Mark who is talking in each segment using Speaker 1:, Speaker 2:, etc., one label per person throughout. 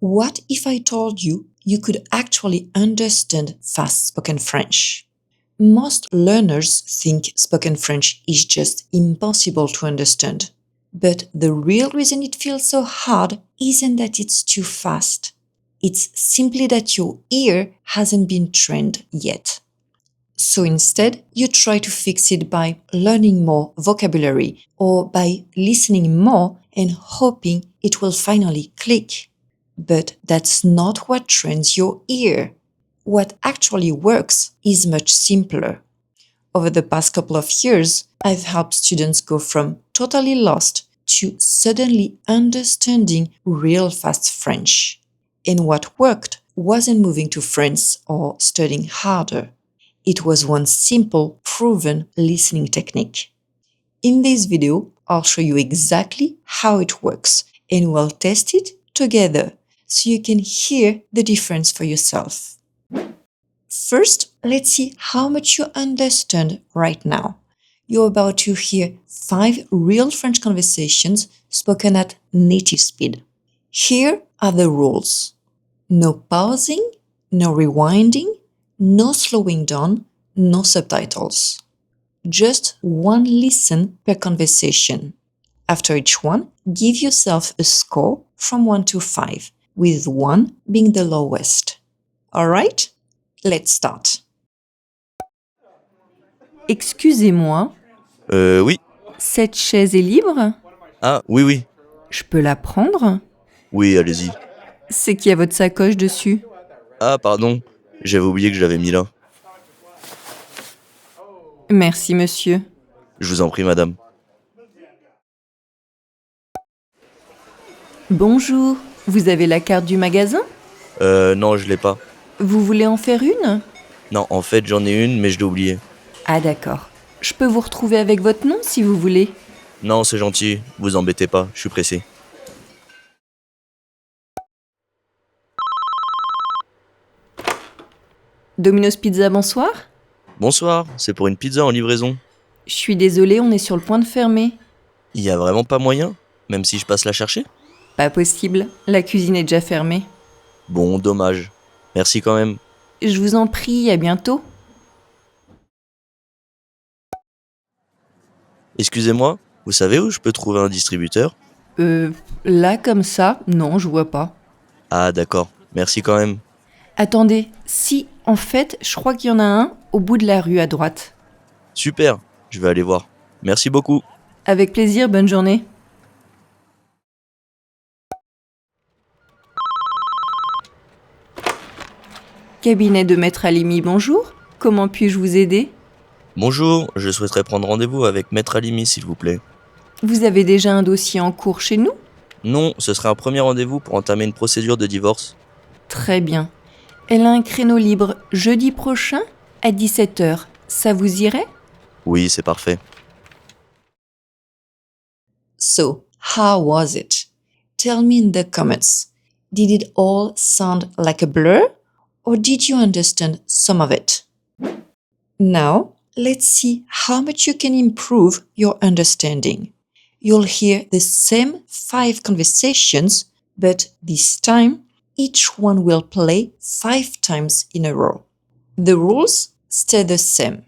Speaker 1: What if I told you you could actually understand fast-spoken French? Most learners think spoken French is just impossible to understand. But the real reason it feels so hard isn't that it's too fast. It's simply that your ear hasn't been trained yet. So instead, you try to fix it by learning more vocabulary or by listening more and hoping it will finally click. But that's not what trains your ear. What actually works is much simpler. Over the past couple of years, I've helped students go from totally lost to suddenly understanding real fast French. And what worked wasn't moving to France or studying harder. It was one simple, proven listening technique. In this video, I'll show you exactly how it works and we'll test it together so you can hear the difference for yourself. First, let's see how much you understand right now. You're about to hear 5 real French conversations spoken at native speed. Here are the rules. No pausing, no rewinding, no slowing down, no subtitles. Just one listen per conversation. After each one, give yourself a score from 1 to 5, with 1 being the lowest. Alright? Let's start.
Speaker 2: Excusez-moi,
Speaker 3: Oui.
Speaker 2: cette chaise est libre?
Speaker 3: Ah, oui.
Speaker 2: Je peux la prendre?
Speaker 3: Oui, allez-y.
Speaker 2: C'est qui a votre sacoche dessus?
Speaker 3: Ah, pardon, j'avais oublié que je l'avais mis là.
Speaker 2: Merci, monsieur.
Speaker 3: Je vous en prie, madame.
Speaker 2: Bonjour, vous avez la carte du magasin?
Speaker 3: Non, je l'ai pas.
Speaker 2: Vous voulez en faire une?
Speaker 3: Non, en fait, j'en ai une, mais je l'ai oubliée.
Speaker 2: Ah d'accord. Je peux vous retrouver avec votre nom si vous voulez.
Speaker 3: Non, c'est gentil, vous embêtez pas, je suis pressé.
Speaker 2: Domino's Pizza, bonsoir.
Speaker 3: Bonsoir, c'est pour une pizza en livraison.
Speaker 2: Je suis désolée, on est sur le point de fermer.
Speaker 3: Il y a vraiment pas moyen, même si je passe la chercher?
Speaker 2: Pas possible, la cuisine est déjà fermée.
Speaker 3: Bon, dommage. Merci quand même.
Speaker 2: Je vous en prie, à bientôt.
Speaker 3: Excusez-moi, vous savez où je peux trouver un distributeur?
Speaker 2: Là comme ça, non, je vois pas.
Speaker 3: Ah, d'accord, merci quand même.
Speaker 2: Attendez, si, en fait, je crois qu'il y en a un au bout de la rue à droite.
Speaker 3: Super, je vais aller voir. Merci beaucoup.
Speaker 2: Avec plaisir, bonne journée. Cabinet de Maître Alimi, bonjour. Comment puis-je vous aider?
Speaker 3: Bonjour, je souhaiterais prendre rendez-vous avec Maître Alimi, s'il vous plaît.
Speaker 2: Vous avez déjà un dossier en cours chez nous?
Speaker 3: Non, ce serait un premier rendez-vous pour entamer une procédure de divorce.
Speaker 2: Très bien. Elle a un créneau libre jeudi prochain à 17h. Ça vous irait?
Speaker 3: Oui, c'est parfait.
Speaker 1: So, how was it? Tell me in the comments. Did it all sound like a blur? Or did you understand some of it? Now, let's see how much you can improve your understanding. You'll hear the same 5 conversations, but this time, each one will play 5 times in a row. The rules stay the same.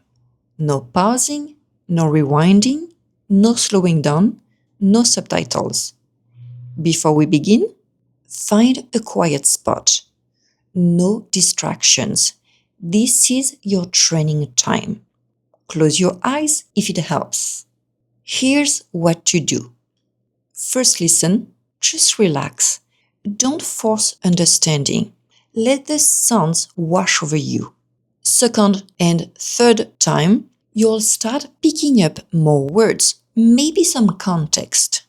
Speaker 1: No pausing, no rewinding, no slowing down, no subtitles. Before we begin, find a quiet spot. No distractions. This is your training time. Close your eyes if it helps. Here's what to do. First listen, just relax. Don't force understanding. Let the sounds wash over you. Second and third time, you'll start picking up more words, maybe some context.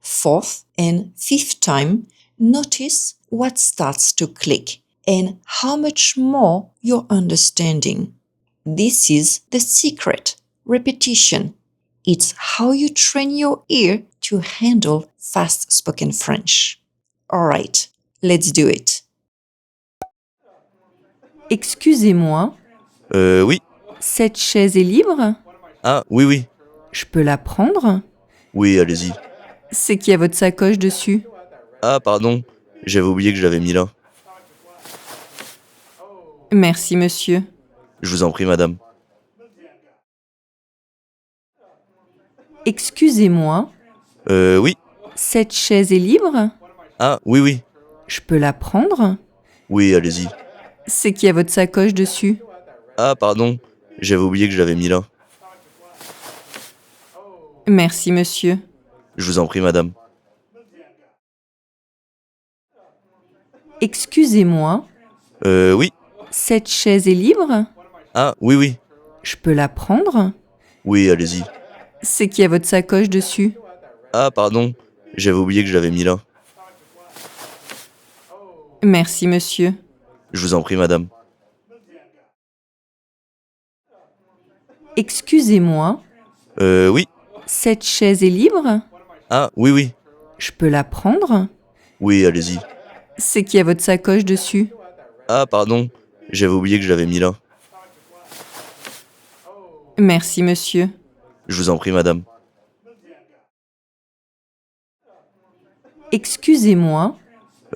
Speaker 1: Fourth and fifth time, notice what starts to click and how much more you're understanding. This is the secret. Repetition. It's how you train your ear to handle fast-spoken French. All right, let's do it.
Speaker 2: Excusez-moi,
Speaker 3: Oui.
Speaker 2: cette chaise est libre?
Speaker 3: Ah, oui.
Speaker 2: Je peux la prendre?
Speaker 3: Oui, allez-y.
Speaker 2: C'est qui a votre sacoche dessus?
Speaker 3: Ah, pardon, j'avais oublié que je l'avais mis là.
Speaker 2: Merci, monsieur.
Speaker 3: Je vous en prie, madame.
Speaker 2: Excusez-moi,
Speaker 3: Oui.
Speaker 2: cette chaise est libre?
Speaker 3: Ah, oui, oui.
Speaker 2: Je peux la prendre?
Speaker 3: Oui, allez-y.
Speaker 2: C'est qui a votre sacoche dessus?
Speaker 3: Ah, pardon, j'avais oublié que je l'avais mis là.
Speaker 2: Merci, monsieur.
Speaker 3: Je vous en prie, madame.
Speaker 2: Excusez-moi,
Speaker 3: Oui.
Speaker 2: cette chaise est libre?
Speaker 3: Ah, oui, oui.
Speaker 2: Je peux la prendre?
Speaker 3: Oui, allez-y.
Speaker 2: C'est qui a votre sacoche dessus?
Speaker 3: Ah, pardon, j'avais oublié que je l'avais mis là.
Speaker 2: Merci, monsieur.
Speaker 3: Je vous en prie, madame.
Speaker 2: Excusez-moi,
Speaker 3: Oui.
Speaker 2: cette chaise est libre?
Speaker 3: Ah, oui, oui.
Speaker 2: Je peux la prendre?
Speaker 3: Oui, allez-y.
Speaker 2: C'est qui a votre sacoche dessus?
Speaker 3: Ah, pardon, j'avais oublié que je l'avais mis là.
Speaker 2: Merci, monsieur.
Speaker 3: Je vous en prie, madame.
Speaker 2: Excusez-moi,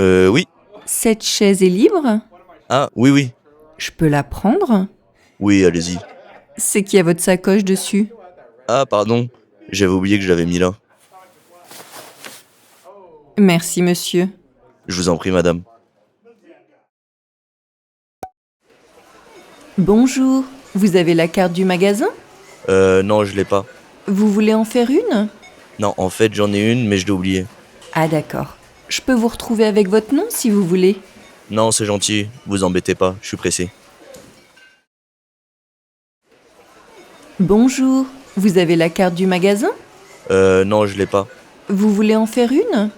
Speaker 3: Oui.
Speaker 2: cette chaise est libre?
Speaker 3: Ah, oui, oui.
Speaker 2: Je peux la prendre?
Speaker 3: Oui, allez-y.
Speaker 2: C'est qui a votre sacoche dessus?
Speaker 3: Ah, pardon, j'avais oublié que je l'avais mis là.
Speaker 2: Merci, monsieur.
Speaker 3: Je vous en prie, madame.
Speaker 2: Bonjour, vous avez la carte du magasin?
Speaker 3: Non, je l'ai pas.
Speaker 2: Vous voulez en faire une?
Speaker 3: Non, en fait, j'en ai une, mais je l'ai oubliée.
Speaker 2: Ah d'accord. Je peux vous retrouver avec votre nom si vous voulez.
Speaker 3: Non, c'est gentil, vous embêtez pas, je suis pressé.
Speaker 2: Bonjour, vous avez la carte du magasin?
Speaker 3: Non, je l'ai pas.
Speaker 2: Vous voulez en faire une?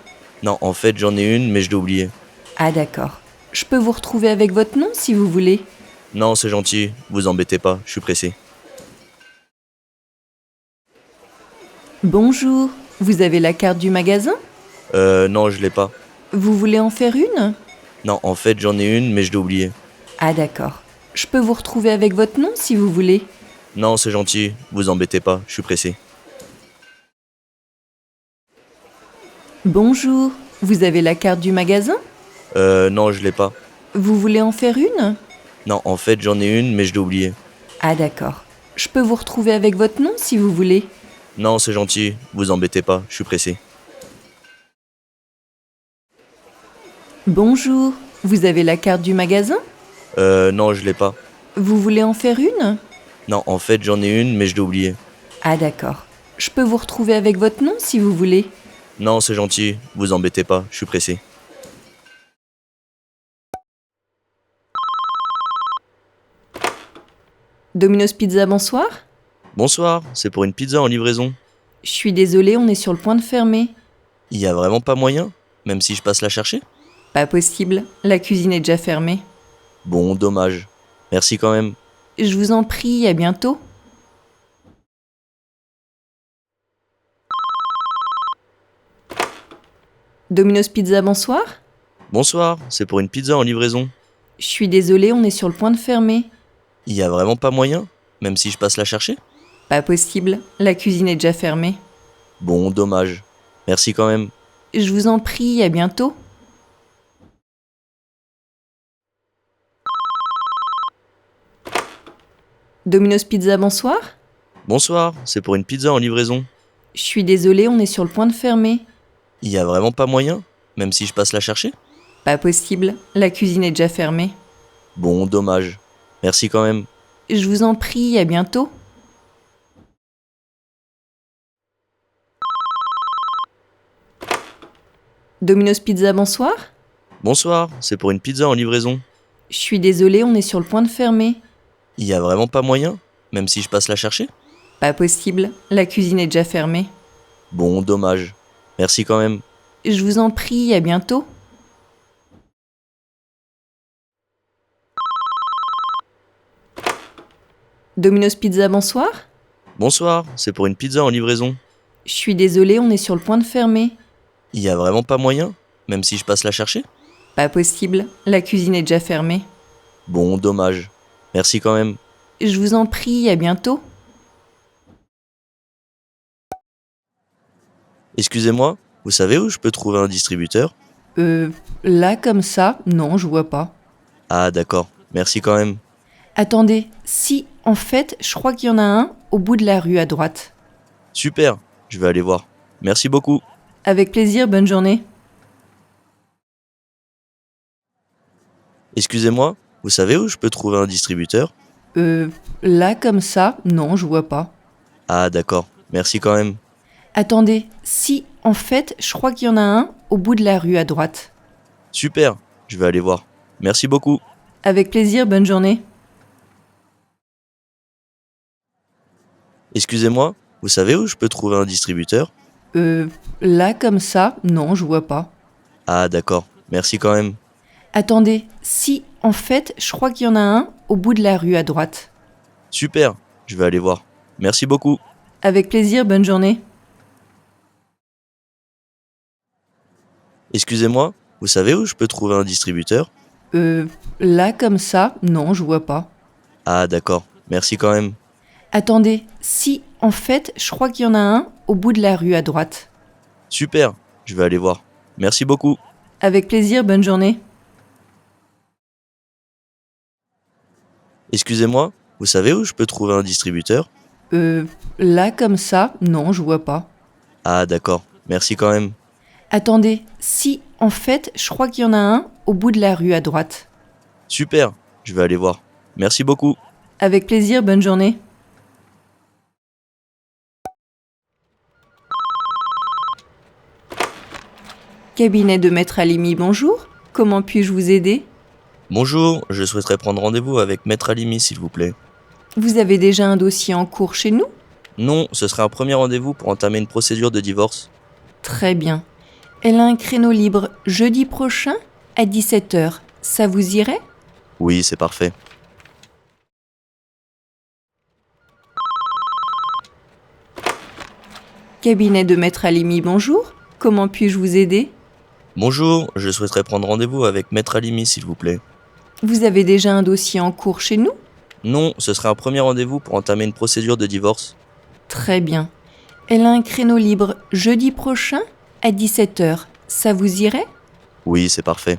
Speaker 3: Non, en fait, j'en ai une, mais je l'ai oubliée.
Speaker 2: Ah d'accord. Je peux vous retrouver avec votre nom si vous voulez.
Speaker 3: Non, c'est gentil, vous embêtez pas, je suis pressé.
Speaker 2: Bonjour, vous avez la carte du magasin?
Speaker 3: Non, je l'ai pas.
Speaker 2: Vous voulez en faire une?
Speaker 3: Non, en fait, j'en ai une, mais je l'ai oubliée.
Speaker 2: Ah d'accord. Je peux vous retrouver avec votre nom si vous voulez.
Speaker 3: Non, c'est gentil, vous embêtez pas, je suis pressé.
Speaker 2: Bonjour, vous avez la carte du magasin?
Speaker 3: Non, je l'ai pas.
Speaker 2: Vous voulez en faire une?
Speaker 3: Non, en fait, j'en ai une, mais je l'ai oubliée.
Speaker 2: Ah d'accord. Je peux vous retrouver avec votre nom si vous voulez.
Speaker 3: Non, c'est gentil, vous embêtez pas, je suis pressé.
Speaker 2: Bonjour, vous avez la carte du magasin?
Speaker 3: Non, je l'ai pas.
Speaker 2: Vous voulez en faire une?
Speaker 3: Non, en fait, j'en ai une, mais je l'ai oubliée.
Speaker 2: Ah d'accord. Je peux vous retrouver avec votre nom si vous voulez.
Speaker 3: Non, c'est gentil, vous embêtez pas, je suis pressé.
Speaker 2: Domino's Pizza, bonsoir.
Speaker 3: Bonsoir, c'est pour une pizza en livraison.
Speaker 2: Je suis désolée, on est sur le point de fermer.
Speaker 3: Il y a vraiment pas moyen, même si je passe la chercher?
Speaker 2: Pas possible, la cuisine est déjà fermée.
Speaker 3: Bon, dommage. Merci quand même.
Speaker 2: Je vous en prie, à bientôt. Domino's Pizza, bonsoir.
Speaker 3: Bonsoir, c'est pour une pizza en livraison.
Speaker 2: Je suis désolée, on est sur le point de fermer.
Speaker 3: Il y a vraiment pas moyen, même si je passe la chercher?
Speaker 2: Pas possible, la cuisine est déjà fermée.
Speaker 3: Bon, dommage. Merci quand même.
Speaker 2: Je vous en prie, à bientôt. Domino's Pizza, bonsoir.
Speaker 3: Bonsoir, c'est pour une pizza en livraison.
Speaker 2: Je suis désolée, on est sur le point de fermer.
Speaker 3: Il y a vraiment pas moyen, même si je passe la chercher?
Speaker 2: Pas possible, la cuisine est déjà fermée.
Speaker 3: Bon, dommage. Merci quand même.
Speaker 2: Je vous en prie, à bientôt. Domino's Pizza, bonsoir.
Speaker 3: Bonsoir, c'est pour une pizza en livraison.
Speaker 2: Je suis désolée, on est sur le point de fermer.
Speaker 3: Il y a vraiment pas moyen, même si je passe la chercher?
Speaker 2: Pas possible, la cuisine est déjà fermée.
Speaker 3: Bon, dommage. Merci quand même.
Speaker 2: Je vous en prie, à bientôt. Domino's Pizza, bonsoir.
Speaker 3: Bonsoir, c'est pour une pizza en livraison.
Speaker 2: Je suis désolée, on est sur le point de fermer.
Speaker 3: Il y a vraiment pas moyen, même si je passe la chercher?
Speaker 2: Pas possible, la cuisine est déjà fermée.
Speaker 3: Bon, dommage. Merci quand même.
Speaker 2: Je vous en prie, à bientôt.
Speaker 3: Excusez-moi, vous savez où je peux trouver un distributeur?
Speaker 2: Là comme ça, non, je vois pas.
Speaker 3: Ah d'accord, merci quand même.
Speaker 2: Attendez, si, en fait, je crois qu'il y en a un au bout de la rue à droite.
Speaker 3: Super, je vais aller voir. Merci beaucoup.
Speaker 2: Avec plaisir, bonne journée.
Speaker 3: Excusez-moi, vous savez où je peux trouver un distributeur?
Speaker 2: Là comme ça, non, je vois pas.
Speaker 3: Ah d'accord, merci quand même.
Speaker 2: Attendez, si, en fait, je crois qu'il y en a un au bout de la rue à droite.
Speaker 3: Super, je vais aller voir. Merci beaucoup.
Speaker 2: Avec plaisir, bonne journée.
Speaker 3: Excusez-moi, vous savez où je peux trouver un distributeur?
Speaker 2: Là comme ça, non, je vois pas.
Speaker 3: Ah d'accord, merci quand même.
Speaker 2: Attendez, si, en fait, je crois qu'il y en a un au bout de la rue à droite.
Speaker 3: Super, je vais aller voir. Merci beaucoup.
Speaker 2: Avec plaisir, bonne journée.
Speaker 3: Excusez-moi, vous savez où je peux trouver un distributeur?
Speaker 2: Là comme ça, non, je vois pas.
Speaker 3: Ah d'accord, merci quand même.
Speaker 2: Attendez, si, en fait, je crois qu'il y en a un au bout de la rue à droite.
Speaker 3: Super, je vais aller voir. Merci beaucoup.
Speaker 2: Avec plaisir, bonne journée.
Speaker 3: Excusez-moi, vous savez où je peux trouver un distributeur?
Speaker 2: Là comme ça, non, je vois pas.
Speaker 3: Ah d'accord, merci quand même.
Speaker 2: Attendez, si, en fait, je crois qu'il y en a un au bout de la rue à droite.
Speaker 3: Super, je vais aller voir. Merci beaucoup.
Speaker 2: Avec plaisir, bonne journée. Cabinet de Maître Alimi, bonjour. Comment puis-je vous aider?
Speaker 3: Bonjour, je souhaiterais prendre rendez-vous avec Maître Alimi s'il vous plaît.
Speaker 2: Vous avez déjà un dossier en cours chez nous?
Speaker 3: Non, ce serait un premier rendez-vous pour entamer une procédure de divorce.
Speaker 2: Très bien. Elle a un créneau libre jeudi prochain à 17h. Ça vous irait?
Speaker 3: Oui, c'est parfait.
Speaker 2: Cabinet de Maître Alimi, bonjour. Comment puis-je vous aider?
Speaker 3: Bonjour, je souhaiterais prendre rendez-vous avec Maître Alimi s'il vous plaît.
Speaker 2: Vous avez déjà un dossier en cours chez nous?
Speaker 3: Non, ce serait un premier rendez-vous pour entamer une procédure de divorce.
Speaker 2: Très bien. Elle a un créneau libre jeudi prochain à 17h. Ça vous irait?
Speaker 3: Oui, c'est parfait.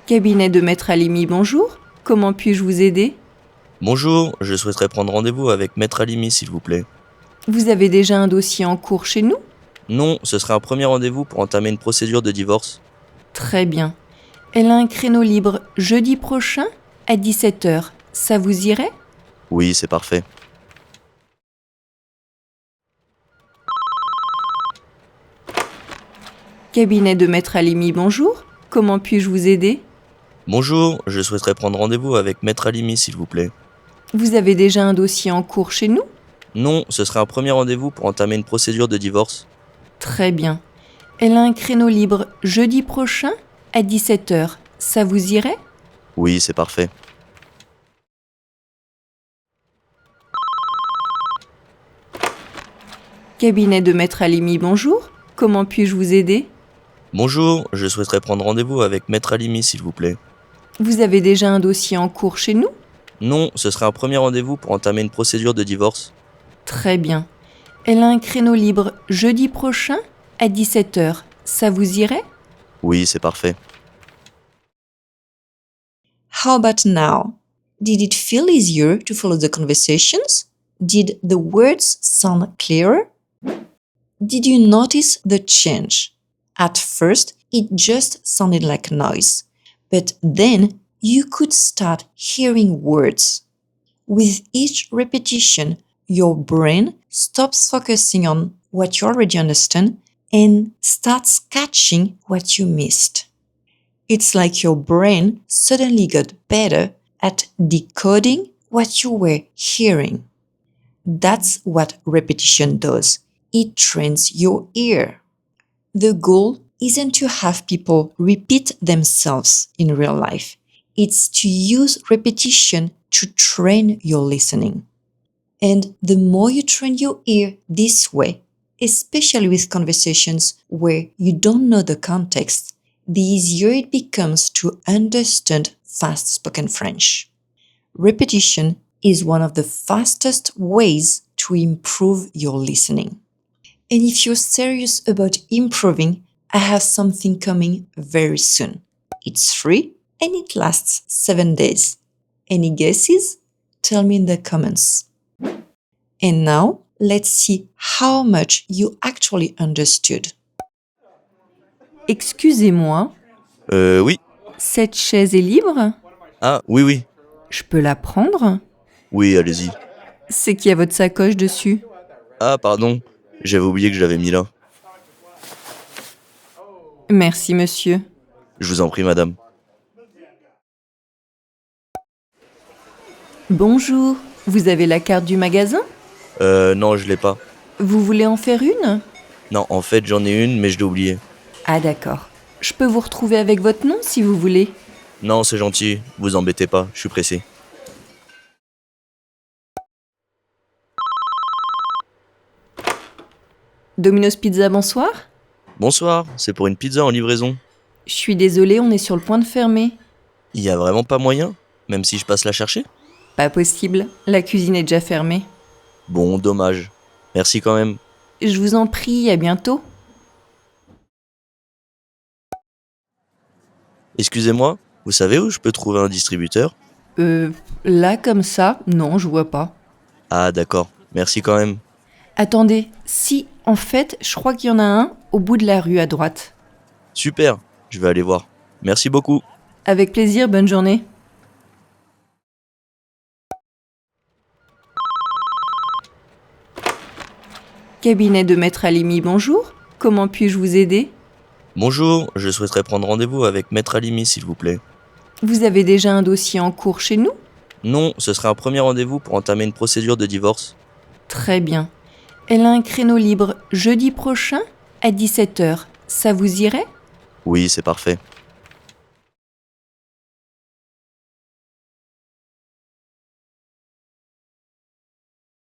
Speaker 2: Cabinet de Maître Alimi, bonjour. Comment puis-je vous aider?
Speaker 3: Bonjour, je souhaiterais prendre rendez-vous avec Maître Alimi s'il vous plaît.
Speaker 2: Vous avez déjà un dossier en cours chez nous?
Speaker 3: Non, ce serait un premier rendez-vous pour entamer une procédure de divorce.
Speaker 2: Très bien. Elle a un créneau libre jeudi prochain à 17h. Ça vous irait?
Speaker 3: Oui, c'est parfait.
Speaker 2: Cabinet de Maître Alimi, bonjour. Comment puis-je vous aider?
Speaker 3: Bonjour, je souhaiterais prendre rendez-vous avec Maître Alimi s'il vous plaît.
Speaker 2: Vous avez déjà un dossier en cours chez nous?
Speaker 3: Non, ce serait un premier rendez-vous pour entamer une procédure de divorce.
Speaker 2: Très bien. Elle a un créneau libre jeudi prochain à 17h. Ça vous irait?
Speaker 3: Oui, c'est parfait.
Speaker 2: Cabinet de Maître Alimi, bonjour. Comment puis-je vous aider?
Speaker 3: Bonjour, je souhaiterais prendre rendez-vous avec Maître Alimi s'il vous plaît.
Speaker 2: Vous avez déjà un dossier en cours chez nous?
Speaker 3: Non, ce serait un premier rendez-vous pour entamer une procédure de divorce.
Speaker 2: Très bien. Elle a un créneau libre jeudi prochain à 17h. Ça vous irait?
Speaker 3: Oui, c'est parfait.
Speaker 1: How about now? Did it feel easier to follow the conversations? Did the words sound clearer? Did you notice the change? At first, it just sounded like noise, but then you could start hearing words. With each repetition, your brain stops focusing on what you already understand and starts catching what you missed. It's like your brain suddenly got better at decoding what you were hearing. That's what repetition does. It trains your ear. The goal isn't to have people repeat themselves in real life. It's to use repetition to train your listening. And the more you train your ear this way, especially with conversations where you don't know the context, the easier it becomes to understand fast-spoken French. Repetition is one of the fastest ways to to improve your listening. And if you're serious about improving, I have something coming very soon. It's free and it lasts 7 days. Any guesses? Tell me in the comments. And now, let's see how much you actually understood.
Speaker 2: Excusez-moi,
Speaker 3: Oui.
Speaker 2: cette chaise est libre?
Speaker 3: Ah, oui.
Speaker 2: Je peux la prendre?
Speaker 3: Oui, allez-y.
Speaker 2: C'est qui a votre sacoche dessus?
Speaker 3: Ah, pardon, j'avais oublié que je l'avais mis là.
Speaker 2: Merci, monsieur.
Speaker 3: Je vous en prie, madame.
Speaker 2: Bonjour, vous avez la carte du magasin?
Speaker 3: Non, je l'ai pas.
Speaker 2: Vous voulez en faire une?
Speaker 3: Non, en fait, j'en ai une, mais je l'ai oubliée.
Speaker 2: Ah d'accord. Je peux vous retrouver avec votre nom si vous voulez.
Speaker 3: Non, c'est gentil, vous embêtez pas, je suis pressé.
Speaker 2: Domino's Pizza, bonsoir.
Speaker 3: Bonsoir, c'est pour une pizza en livraison.
Speaker 2: Je suis désolée, on est sur le point de fermer.
Speaker 3: Il y a vraiment pas moyen, même si je passe la chercher?
Speaker 2: Pas possible, la cuisine est déjà fermée.
Speaker 3: Bon, dommage. Merci quand même.
Speaker 2: Je vous en prie, à bientôt.
Speaker 3: Excusez-moi, vous savez où je peux trouver un distributeur?
Speaker 2: Là comme ça, non, je vois pas.
Speaker 3: Ah, d'accord, merci quand même.
Speaker 2: Attendez, si, en fait, je crois qu'il y en a un au bout de la rue à droite.
Speaker 3: Super, je vais aller voir. Merci beaucoup.
Speaker 2: Avec plaisir, bonne journée. Cabinet de Maître Halimi, bonjour. Comment puis-je vous aider?
Speaker 3: Bonjour, je souhaiterais prendre rendez-vous avec Maître Halimi, s'il vous plaît.
Speaker 2: Vous avez déjà un dossier en cours chez nous?
Speaker 3: Non, ce serait un premier rendez-vous pour entamer une procédure de divorce.
Speaker 2: Très bien. Elle a un créneau libre jeudi prochain à 17h. Ça vous irait?
Speaker 3: Oui, c'est parfait.